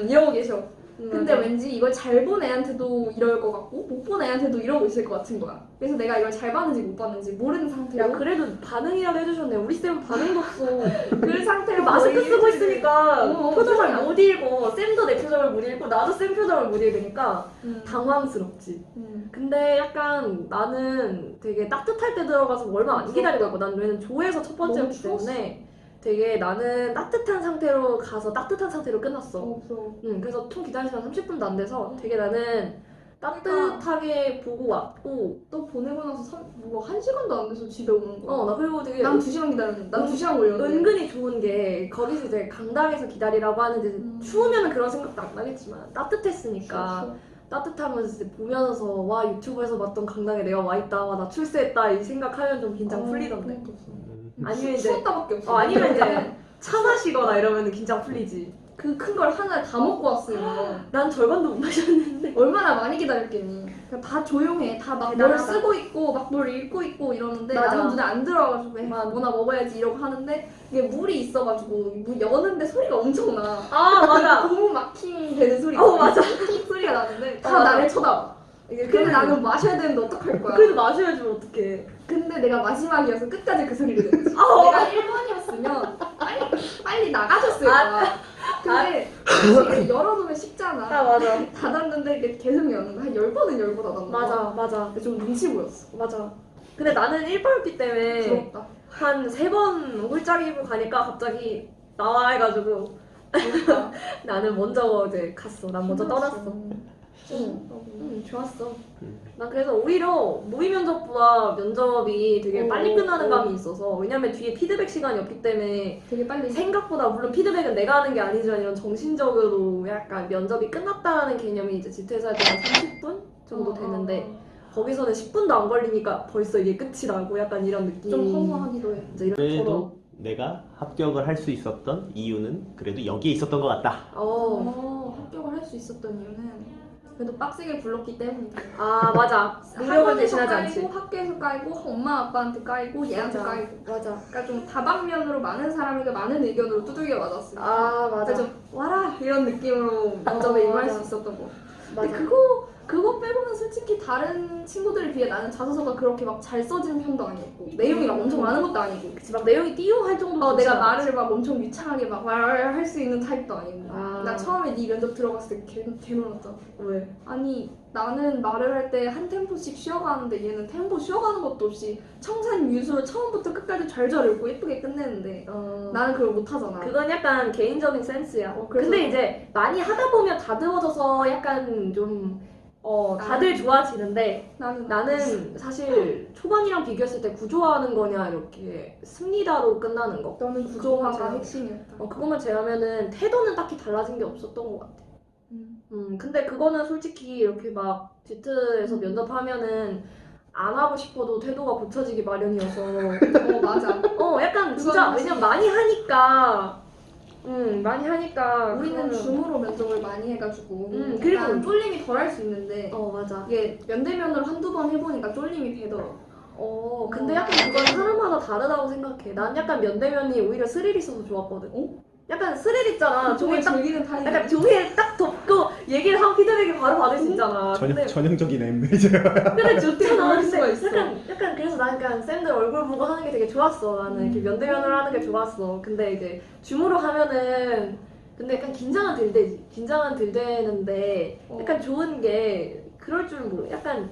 이러고 계셔 근데 맞아. 왠지 이걸 잘 본 애한테도 이럴 것 같고 못 본 애한테도 이러고 있을 것 같은 거야. 그래서 내가 이걸 잘 봤는지 못 봤는지 모르는 상태로 야, 그래도 반응이라도 해주셨네. 우리 쌤은 반응도 없어. 그 상태로 마스크 거의 쓰고 일주일을- 있으니까 표정을 세상에. 못 읽어. 쌤도 내 표정을 못 읽고 나도 쌤 표정을 못 읽으니까 당황스럽지. 근데 약간 나는 되게 따뜻할 때 들어가서 얼마 안 기다리고 난 왜냐면 조에서 첫 번째였기 너무 때문에 되게 나는 따뜻한 상태로 가서 따뜻한 상태로 끝났어. 없어. 그래서 총 기다린 시간 30분도 안 돼서 되게 나는 따뜻하게 보고 왔고 너 보내고 나서 뭐 1시간도 안 돼서 집에 오는 거야. 나 그리고 되게 난 2시간 기다렸는데. 난 2시간 걸렸는데. 은근히 좋은 게 거기서 이제 강당에서 기다리라고 하는데 추우면 그런 생각도 안 나겠지만 따뜻했으니까 따뜻하면서 이제 보면서 와 유튜브에서 봤던 강당에 내가 와 있다 와 나 출세했다 이 생각하면 좀 긴장 풀리던데 아니면 이제 추웠다밖에 없어. 아니면 이제 차 마시거나 이러면 긴장 풀리지. 그 큰 걸 하나에 다 먹고 왔어요. 난 절반도 못 마셨는데. 얼마나 많이 기다렸겠니. 그냥 다 조용해. 다 막 뭘 대단하다. 쓰고 있고 막 뭘 읽고 있고 이러는데 맞아. 나는 눈에 안 들어가지고 맞아. 뭐나 먹어야지 이러고 하는데 이게 물이 있어가지고 물 여는데 소리가 엄청 나. 아 맞아. 고무 마킹 되는 소리가 맞아. 틱 소리가 나는데 다 맞아. 나를 쳐다봐. 근데 나는 마셔야 되는데 어떡할 거야. 그래도 마셔야지 어떡해. 근데 내가 마지막이어서 끝까지 그 소리를 듣지. 아, 내가 1번이었으면 빨리 나가줬을 거야. 근데 이게 열어놓으면 쉽잖아. 맞아. 닫았는데 이게 계속 여는 거야. 한 10번은 열고 닫았나 봐. 맞아. 근데 좀 눈치 보였어. 맞아. 근데 나는 1번이었기 때문에 부럽다. 한 3번 홀짝 입고 가니까 갑자기 나와 해가지고 부럽다. 나는 먼저 이제 갔어. 난 먼저 떠났어. 응. 좋았어. 난 그래서 오히려 모의 면접보다 면접이 되게 빨리 끝나는 감이 있어서 왜냐면 뒤에 피드백 시간이 없기 때문에 되게 빨리 생각보다 물론 피드백은 내가 하는 게 아니지만 이런 정신적으로 약간 면접이 끝났다는 개념이 이제 지투에서 할 때는 30분 정도 되는데 거기서는 10분도 안 걸리니까 벌써 이게 끝이 나고 약간 이런 느낌. 좀 허무하기도 해. 이제 이런 그래도 내가 합격을 할 수 있었던 이유는 그래도 여기에 있었던 것 같다. 합격을 할 수 있었던 이유는 그래도 빡세게 불렀기 때문이다. 아 맞아. 노력을 학원에서 대신하지 까이고 않지. 학교에서 까이고 엄마 아빠한테 까이고 얘한테 맞아. 까이고 맞아. 그러니까 좀 다방면으로 많은 사람에게 많은 의견으로 두들겨 맞았으니까 아 맞아. 그러니까 좀 와라 이런 느낌으로 면접에 임할 맞아. 수 있었던 거. 맞아. 근데 그거 빼고는 솔직히 다른 친구들에 비해 나는 자소서가 그렇게 막 잘 써지는 편도 아니었고 내용이 막 엄청 많은 것도 아니고 그치 막 내용이 띄용할 정도로 내가 좋지 말을 막 엄청 유창하게 막 말할 수 있는 타입도 아니고 아. 나 처음에 네 면접 들어갔을 때 개놀랐잖아. 왜? 아니 나는 말을 할 때 한 템포씩 쉬어가는데 얘는 템포 쉬어가는 것도 없이 청산유수로 처음부터 끝까지 잘잘 읽고 예쁘게 끝내는데 나는 그걸 못하잖아. 그건 약간 개인적인 센스야. 그래서- 근데 이제 많이 하다 보면 다듬어져서 약간 좀 다들 좋아지는데 나는 사실 초반이랑 비교했을 때 구조화하는 거냐 이렇게 습니다로 끝나는 거. 너는 그거만 구조화가 제가- 핵심이었다. 그것만 제하면은 태도는 딱히 달라진 게 없었던 것 같아. 근데 그거는 솔직히 이렇게 막 지트에서 면접하면은 안 하고 싶어도 태도가 고쳐지기 마련이어서 맞아. 약간 진짜 그건 왜냐면 많이 하니까 많이 하니까 우리는 그거는- 줌으로 면접을 많이 해가지고 그리고- 약간 쫄림이 덜 할 수 있는데 맞아. 이게 면대면으로 한두 번 해보니까 쫄림이 배더라고. 근데 약간 그건 사람마다 다르다고 생각해. 난 약간 면대면이 오히려 스릴 있어서 좋았거든. 약간 스릴 있잖아. 종이 딱 즐기는 타입. 약간 종이에 딱 덮고 얘기를 하면 피드백이 바로 받을 수 있잖아. 근데 전형적인 엠베이저. 근데 좋잖아. 그럴 수가 근데 있어. 약간 그래서 난 약간 쌤들 얼굴 보고 하는 게 되게 좋았어. 나는 이렇게 면대면으로 하는 게 좋았어. 근데 이제 줌으로 하면은 근데 약간 긴장은 들대지. 긴장은 들대는데 약간 좋은 게 그럴 줄 모르. 약간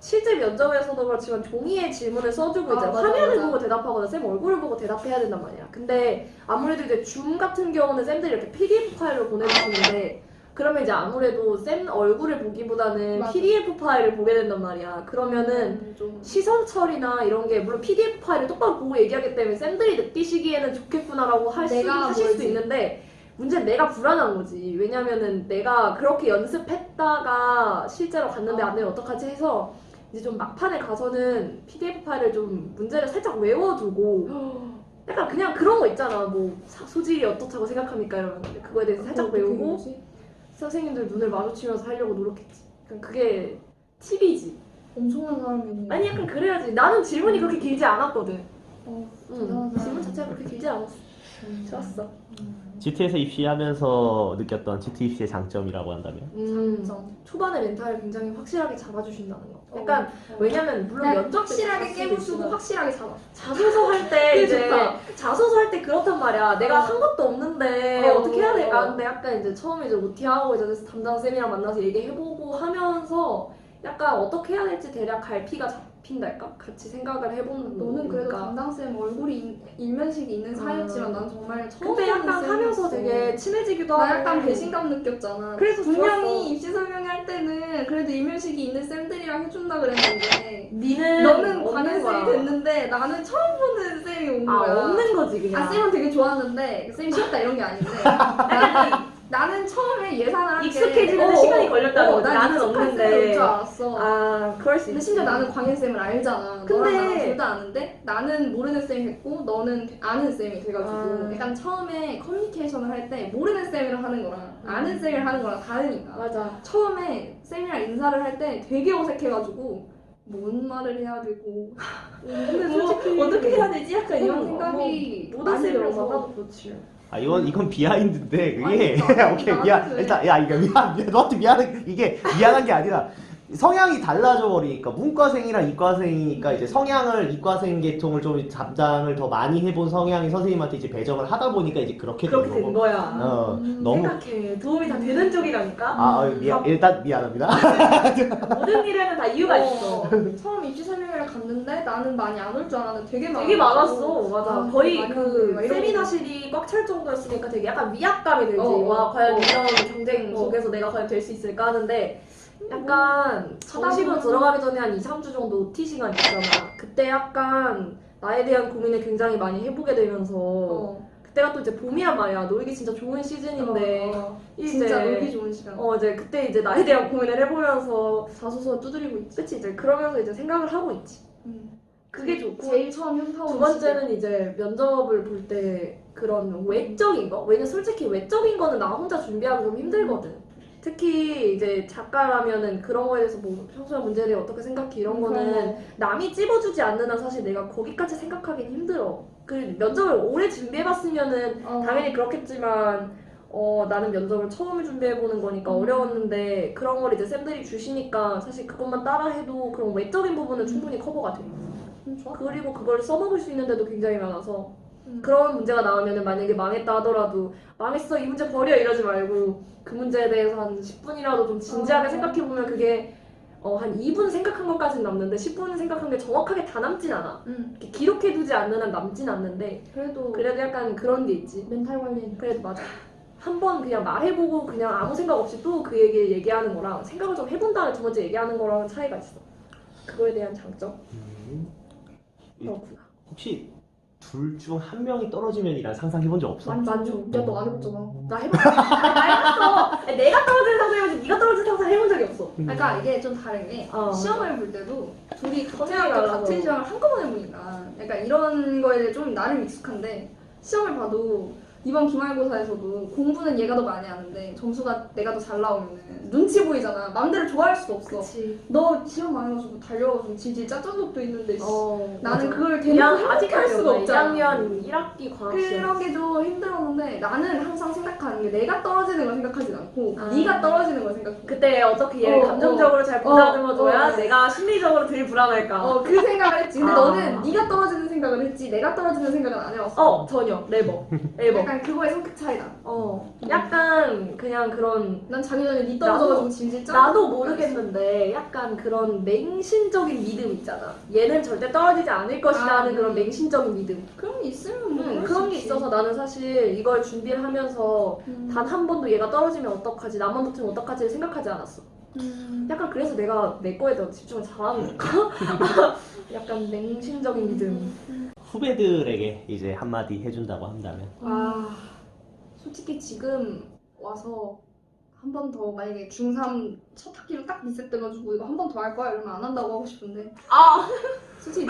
실제 면접에서도 그렇지만 종이에 질문을 써주고 이제 맞아, 화면을 맞아. 보고 대답하거나 쌤 얼굴을 보고 대답해야 된단 말이야. 근데 아무래도 이제 줌 같은 경우는 쌤들이 이렇게 PDF 파일로 보내주시는데 그러면 이제 아무래도 쌤 얼굴을 보기보다는 맞아. PDF 파일을 보게 된단 말이야. 그러면은 좀 시선 처리나 이런 게 물론 PDF 파일을 똑바로 보고 얘기하기 때문에 쌤들이 느끼시기에는 좋겠구나라고 내가 하실 수도 뭐지? 있는데 문제는 내가 불안한 거지. 왜냐면은 내가 그렇게 연습했다가 실제로 갔는데 안 되면 어떡하지 해서 이제 좀 막판에 가서는 PDF 파일을 좀 문제를 살짝 외워두고 약간 그냥 그런 거 있잖아. 뭐 소질이 어떻다고 생각합니까? 이러면 그거에 대해서 살짝 외우고 선생님들 눈을 마주치면서 하려고 노력했지. 그러니까 그게 팁이지. 엄청난 사람이네. 아니 약간 그래야지. 나는 질문이 그렇게 길지 않았거든. 대단하다. 질문 자체가 그렇게 길지 않았어. 좋았어. GT에서 입시하면서 느꼈던 GT 입시의 장점이라고 한다면? 장점. 초반에 멘탈을 굉장히 확실하게 잡아주신다는 거. 약간 왜냐면 물론 그냥 면접 때 확실하게 다 깨부수고 쓰고 확실하게 잡아. 자소서 할 때 그게 이제 좋다. 자소서 할 때 그렇단 말이야. 내가 한 것도 없는데 어떻게 해야 될까? 근데 약간 이제 처음에 이제 OT하고 이제 담당 쌤이랑 만나서 얘기해보고 하면서 약간 어떻게 해야 될지 대략 갈피가 잡고 잡힌달까? 같이 생각을 해보는 너는 그래도 거니까. 담당쌤 얼굴이 일면식이 있는 사이였지만 난 정말 처음 근데 보는 약간 하면서 쌤이었어. 되게 친해지기도 하고 나 약간 배신감 느꼈잖아. 그래서 분명히 좋았어. 입시 설명회 할 때는 그래도 일면식이 있는 쌤들이랑 해준다 그랬는데 니는 너는 없는 관현쌤이 거야. 됐는데 나는 처음 보는 쌤이 온 아 거야. 없는 거지 그냥. 아 쌤은 되게 좋았는데 쌤이 싫었다 이런 게 아닌데 나는 처음에 예상을 할게 익숙해지는데 시간이 걸렸다는 거지. 난 나는 익숙한 없는데. 쌤일 줄 알았어. 아 그럴 수 근데 있지. 심지어 나는 광현쌤을 알잖아. 근데- 너랑 나랑 둘 다 아는데 나는 모르는 쌤이 됐고 너는 아는 쌤이 돼가지고 아. 약간 처음에 커뮤니케이션을 할 때 모르는 쌤이랑 하는 거랑 아는 쌤이랑 하는 거랑 다르니까 맞아. 처음에 쌤이랑 인사를 할 때 되게 어색해가지고 뭔 말을 해야 되고 근데 뭐 솔직히 어떻게 해야 되지? 약간 이런 뭐, 생각이 모든 많이 쌤이랑 들어서 만나도 그렇지. 아 이건 비하인드인데 그게 아니, 나는- 오케이 나는 미안 그래. 일단 야 이거 미안 너한테 미안한 이게 미안한 게 아니라 성향이 달라져 버리니까 문과생이랑 이과생이니까 이제 성향을 이과생 계통을 좀 담당을 더 많이 해본 성향의 선생님한테 이제 배정을 하다 보니까 이제 그렇게 된 그렇게 된 거고 거야. 너무 생각해. 도움이 다 되는 쪽이라니까. 일단 미안합니다. 모든 일에는 다 이유가 있어. 처음 입시 설명회를 갔는데 나는 많이 안 올 줄 알았는데 되게 되게 많았고. 많았어. 맞아. 아, 거의 많이 그 왔네. 막 이러고. 세미나실이 꽉 찰 정도였으니까 되게 약간 위압감이 들지. 와, 과연 이런 경쟁 속에서 내가 과연 될 수 있을까 하는데 약간 정식으로 들어가기 전에 한 2, 3주 정도 OT 시간 있잖아. 그때 약간 나에 대한 고민을 굉장히 많이 해보게 되면서 그때가 또 이제 봄이란 말이야. 놀기 진짜 좋은 시즌인데 이제 진짜 놀기 좋은 시간. 이제 그때 이제 나에 대한 고민을 해보면서 자소서 두드리고 있지. 그치 이제 그러면서 이제 생각을 하고 있지. 그게 좋고 제일 처음 현타 두 오는 번째는 이제 면접을 볼 때 그런 외적인 거. 왜냐면 솔직히 외적인 거는 나 혼자 준비하기 좀 힘들거든. 특히 이제 작가라면은 그런 거에 대해서 뭐 평소에 문제에 대해 어떻게 생각해 이런 거는 남이 찝어주지 않는 한 사실 내가 거기까지 생각하기는 힘들어. 그 면접을 오래 준비해봤으면은 당연히 그렇겠지만 나는 면접을 처음 준비해보는 거니까 어려웠는데 그런 걸 이제 쌤들이 주시니까 사실 그것만 따라해도 그런 외적인 부분은 충분히 커버가 돼. 좋아. 그리고 그걸 써먹을 수 있는 데도 굉장히 많아서 그런 문제가 나오면은 만약에 망했다 하더라도 망했어 이 문제 버려 이러지 말고 그 문제에 대해서 한 10분이라도 좀 진지하게 생각해보면 그게 한 2분 생각한 것까지는 남는데 10분 생각한 게 정확하게 다 남진 않아. 이렇게 기록해두지 않는 한 남진 않는데 그래도 약간 그런 게 있지. 멘탈 관리. 그래도 맞아. 한 번 그냥 말해보고 그냥 아무 생각 없이 또 그 얘기하는 거랑 생각을 좀 해본 다음에 두 번째 얘기하는 거랑 차이가 있어. 그거에 대한 장점. 그렇구나. 혹시 둘 중 한 명이 떨어지면이란 상상해본 적 없어? 많죠. 야너 안 해봤잖아. 나 해봤어. 나 해봤어. 내가 떨어지는 상상 해보지 네가 떨어지는 상상 해본 적이 없어. 그러니까 이게 좀 다른 게 시험을 볼 때도 둘이 같은 학교 같은 시험을 한꺼번에 보니까 약간 이런 거에 좀 나름 익숙한데 시험을 봐도 이번 기말고사에서도 공부는 얘가 더 많이 하는데 점수가 내가 더 잘 나오면은 눈치 보이잖아. 마음대로 좋아할 수도 없어. 그치. 너 시험 많이 달려가지고 질질 짰던 적도 있는데 나는 맞아. 그걸 대놓고 행복할 수가 없잖아. 2학년 1학기 과학 시험. 그런 게 좀 힘들었는데 나는 항상 생각하는 게 내가 떨어지는 걸 생각하진 않고 아. 네가 떨어지는 걸 생각해. 그때 어떻게 얘를 감정적으로 잘 보다듬어줘야 내가 심리적으로 덜 불안할까? 그 생각을 했지. 근데 아. 너는 네가 떨어지는 생각을 했지 내가 떨어지는 생각은 안 해봤어. 전혀. 네버. 약간 그거의 성격 차이다. 약간 그냥 그런 난 작년에 네 떨어져가지고 질질 짜. 나도 모르겠는데 약간 그런 맹신적인 믿음 있잖아. 얘는 절대 떨어지지 않을 것이라는 그런 맹신적인 믿음. 그런 게 있으면 뭐 그럴 그런 수 게 있지. 있어서 나는 사실 이걸 준비를 하면서 단 한 번도 얘가 떨어지면 어떡하지, 나만 붙으면 어떡하지를 생각하지 않았어. 약간 그래서 내가 내 거에 더 집중을 잘하는 걸까? 약간 맹신적인 믿음. 후배들에게 이제 한마디 해준다고 한다면 솔직히 지금 와서 한 번 더 만약에 중3 첫 학기로 딱 리셋돼가지고 이거 한 번 더 할 거야 이러면 안 한다고 하고 싶은데 솔직히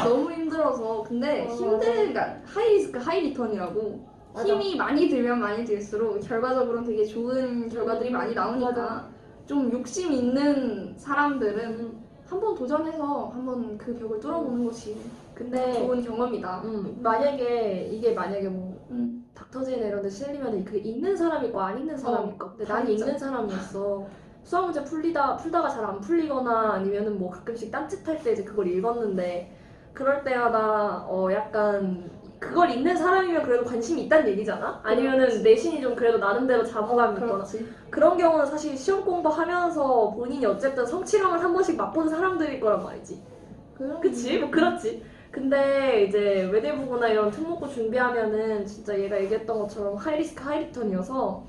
너무 힘들어서 근데 그러니까 하이 리턴이라고 맞아. 힘이 많이 들면 많이 들수록 결과적으로는 되게 좋은 결과들이 많이 나오니까 맞아. 좀 욕심 있는 사람들은 한 번 도전해서 한번 그 벽을 뚫어보는 것이 근데 좋은 경험이다. 만약에 뭐 닥터지나 이런 데 실리면 그 읽는 사람이 있고 안 읽는 사람이 있고 근데 난 진짜. 읽는 사람이었어. 수학 문제 풀다가 잘 안 풀리거나 아니면은 뭐 가끔씩 딴짓할 때 이제 그걸 읽었는데 그럴 때마다 약간 그걸 읽는 사람이면 그래도 관심이 있다는 얘기잖아? 아니면은 내신이 좀 그래도 나름대로 자부감이 있거나 그렇지. 그런 경우는 사실 시험 공부하면서 본인이 어쨌든 성취감을 한 번씩 맛본 사람들일 거란 말이지. 그치? 뭐 그렇지. 근데 이제 외대부고나 이런 특목고 준비하면은 진짜 얘가 얘기했던 것처럼 하이리스크 하이리턴이어서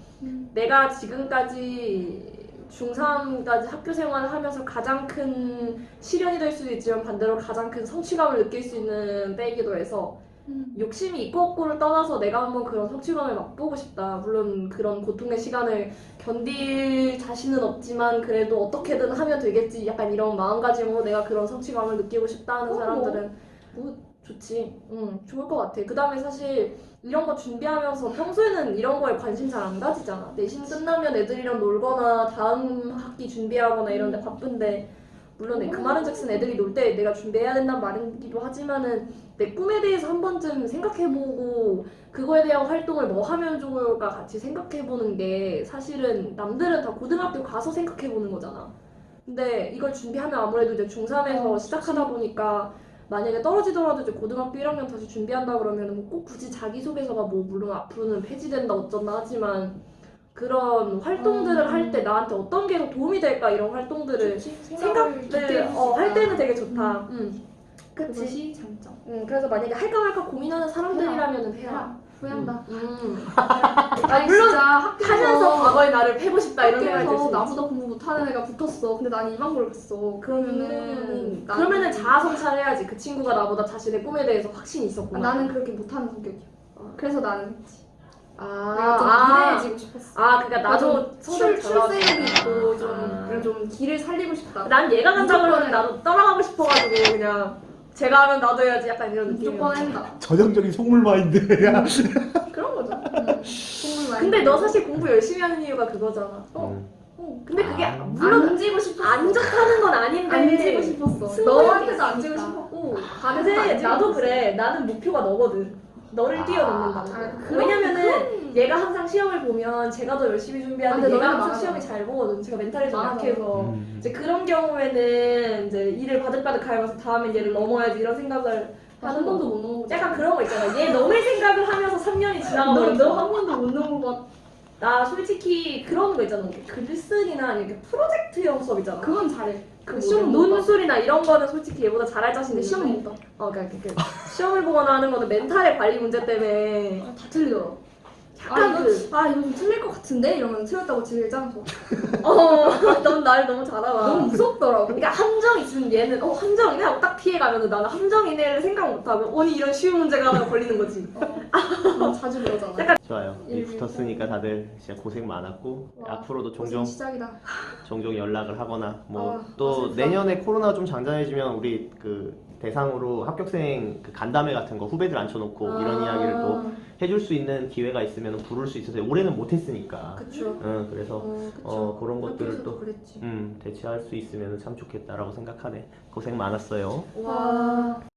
내가 지금까지 중3까지 학교 생활을 하면서 가장 큰 시련이 될 수도 있지만 반대로 가장 큰 성취감을 느낄 수 있는 때이기도 해서 욕심이 있고 없고를 떠나서 내가 한번 그런 성취감을 맛보고 싶다. 물론 그런 고통의 시간을 견딜 자신은 없지만 그래도 어떻게든 하면 되겠지. 약간 이런 마음가짐으로 내가 그런 성취감을 느끼고 싶다 하는 사람들은 뭐 좋지. 좋을 것 같아. 그 다음에 사실 이런 거 준비하면서 평소에는 이런 거에 관심 잘 안 가지잖아. 내신 끝나면 애들이랑 놀거나 다음 학기 준비하거나 이런데 바쁜데 물론 그 말은즉슨 애들이 놀 때 내가 준비해야 된다는 말이기도 하지만은 내 꿈에 대해서 한 번쯤 생각해보고 그거에 대한 활동을 뭐 하면 좋을까 같이 생각해보는 게 사실은 남들은 다 고등학교 가서 생각해보는 거잖아. 근데 이걸 준비하면 아무래도 이제 중3에서 시작하다 보니까 만약에 떨어지더라도 이제 고등학교 1학년 다시 준비한다 그러면 뭐꼭 굳이 자기소개서가 뭐 물론 앞으로는 폐지된다 어쩐다 하지만 그런 활동들을 할 때 나한테 어떤 게 더 도움이 될까 이런 활동들을 생각을 할 때는 되게 좋다. 그치? 그것이 장점. 그래서 만약에 할까 말까 고민하는 사람들이라면 해라. 후회한다. 아, 물론 진짜 학교에서 하면서 과거의 나를 패고 싶다 이런 생각이 들 수 학교에서 있지. 나보다 공부 못하는 애가 붙었어. 근데 난 이만고를 갔어. 그러면은 그러면은 자아 성찰해야지. 그 친구가 나보다 자신의 꿈에 대해서 확신이 있었구나. 나는 그렇게 못하는 성격이야. 그래서 나는 했지. 아, 내가 좀 아, 미래해지고 싶었어. 그러니까 나도 출세력이 있고 아. 좀 길을 살리고 싶다. 난 얘가 간다 무조건 그러면 나도 따라가고 싶어가지고 그냥 제가 하면 나도 해야지 약간 이런 느낌이야. 무조건 한다. 전형적인 속물 마인드야. 그런 거죠. 근데 너 사실 공부 열심히 하는 이유가 그거잖아. 근데 그게 물론 앉고 싶었어. 안 좋다는 건 아닌데 앉고 싶었어. 승부욕이 너한테도 앉고 있으니까. 싶었고 근데 나도 그래. 나는 목표가 너거든. 너를 뛰어넘는다고. 왜냐면은 얘가 항상 시험을 보면 제가 더 열심히 준비하는데 근데 얘가 너는 항상 많아. 시험이 잘 보거든. 제가 멘탈이 좀 많아. 약해서 이제 그런 경우에는 이제 일을 바득바득 하면서 다음엔 얘를 넘어야지 이런 생각을 한 번도 못 넘어보고. 약간 그런 거 있잖아. 얘 넘을 생각을 하면서 3년이 지나가 버렸어. 너한 번도 못 넘어봤. 나 솔직히 그런 거 있잖아. 글쓰기나 이렇게 프로젝트형 수업 있잖아. 그건 잘해. 그 시험 뭐 못 봐. 논술이나 이런 거는 솔직히 얘보다 잘할 자신 근데 있는데 시험 못 봐. 그러니까 시험을 보거나 하는 거는 멘탈의 관리 문제 때문에 다 틀려. 약간 이거 좀 틀릴 것 같은데? 이러면 틀렸다고 지를 짜서. 넌 날 너무 잘 알아. 너무 무섭더라고. 그러니까 함정 있으면 얘는 함정이네 하고 딱 피해가면 나는 함정이네를 생각 못하고 언니 이런 쉬운 문제가 하나 걸리는 거지. 자주 그러잖아. 좋아요. 일 붙었으니까 다들 진짜 고생 많았고 와, 앞으로도 고생 시작이다. 종종 연락을 하거나 뭐 아, 또 아쉽다. 내년에 코로나 좀 장전해지면 우리 그 대상으로 합격생 그 간담회 같은 거 후배들 앉혀놓고 이런 이야기를 또 해줄 수 있는 기회가 있으면 부를 수 있어서 올해는 못했으니까. 그쵸. 그래서 그쵸. 그런 것들을 학교에서도 또 그랬지. 대체할 수 있으면 참 좋겠다라고 생각하네. 고생 많았어요. 와.